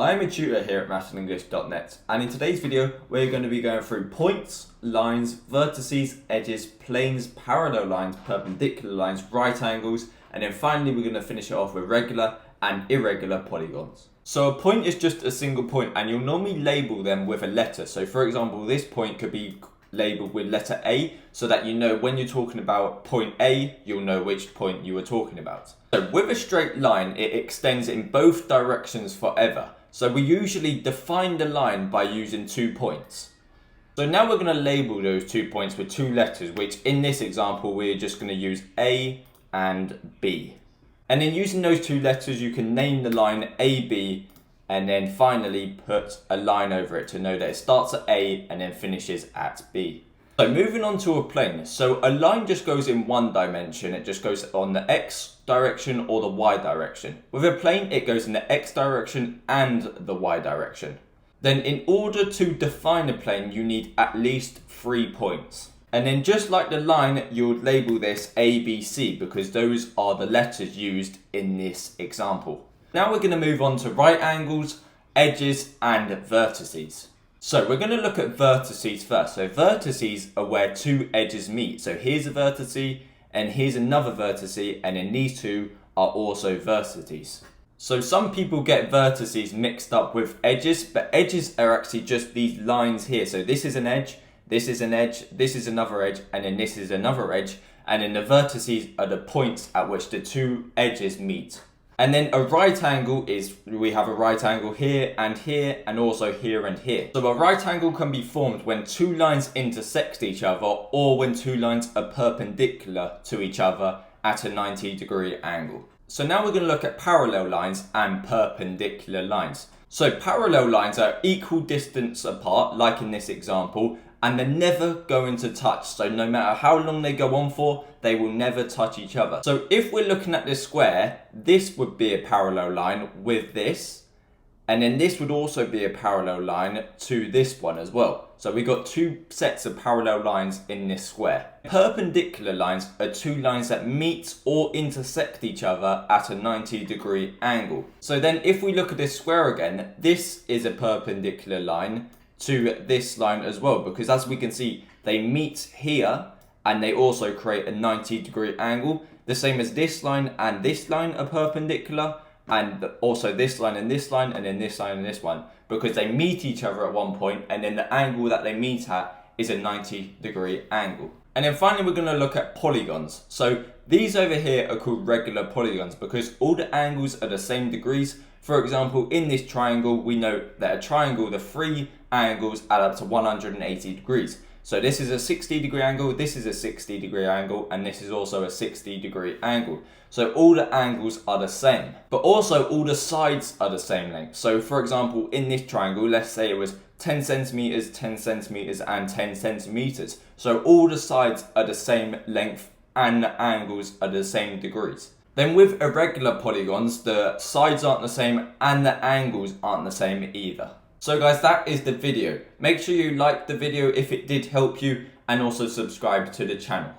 I'm a tutor here at mathandenglish.net, and in today's video we're going to be going through points, lines, vertices, edges, planes, parallel lines, perpendicular lines, right angles, and then finally we're going to finish it off with regular and irregular polygons. So a point is just a single point, and you'll normally label them with a letter. So for example, this point could be labeled with letter A, so that you know when you're talking about point A, you'll know which point you were talking about. So with a straight line, it extends in both directions forever. So we usually define the line by using 2 points. So now we're going to label those 2 points with 2 letters, which in this example, we're just going to use A and B. And in using those 2 letters, you can name the line AB and then finally put a line over it to know that it starts at A and then finishes at B. So moving on to a plane. So a line just goes in one dimension. It just goes on the X direction or the Y direction. With a plane, it goes in the X direction and the Y direction. Then in order to define a plane, you need at least 3 points. And then just like the line, you would label this A, B, C because those are the letters used in this example. Now we're going to move on to right angles, edges, and vertices. So we're going to look at vertices first. So vertices are where 2 edges meet. So here's a vertice and here's another vertice, and then these 2 are also vertices. So some people get vertices mixed up with edges, but edges are actually just these lines here. So this is an edge, this is an edge, this is another edge, and then this is another edge. And then the vertices are the points at which the 2 edges meet. And then a right angle is, we have a right angle here and also here and here. So a right angle can be formed when 2 lines intersect each other or when 2 lines are perpendicular to each other at a 90-degree angle. So now we're going to look at parallel lines and perpendicular lines. So parallel lines are equal distance apart, like in this example, and they're never going to touch. So no matter how long they go on for, they will never touch each other. So if we're looking at this square, this would be a parallel line with this, and then this would also be a parallel line to this one as well. So we got 2 sets of parallel lines in this square. Perpendicular lines are 2 lines that meet or intersect each other at a 90-degree angle. So then if we look at this square again, this is a perpendicular line to this line as well, because as we can see, they meet here and they also create a 90-degree angle, the same as this line and this line are perpendicular, and also this line and this line, and then this line and this one, because they meet each other at one point, and then the angle that they meet at is a 90-degree angle. And then finally we're going to look at polygons. So these over here are called regular polygons because all the angles are the same degrees. For example, in this triangle, we know that a triangle, the 3 angles add up to 180 degrees. So this is a 60-degree angle, this is a 60-degree angle, and this is also a 60-degree angle. So all the angles are the same, but also all the sides are the same length. So for example, in this triangle, let's say it was 10 centimeters, 10 centimeters, and 10 centimeters. So all the sides are the same length and the angles are the same degrees. Then with irregular polygons, the sides aren't the same and the angles aren't the same either. So guys, that is the video. Make sure you like the video if it did help you, and also subscribe to the channel.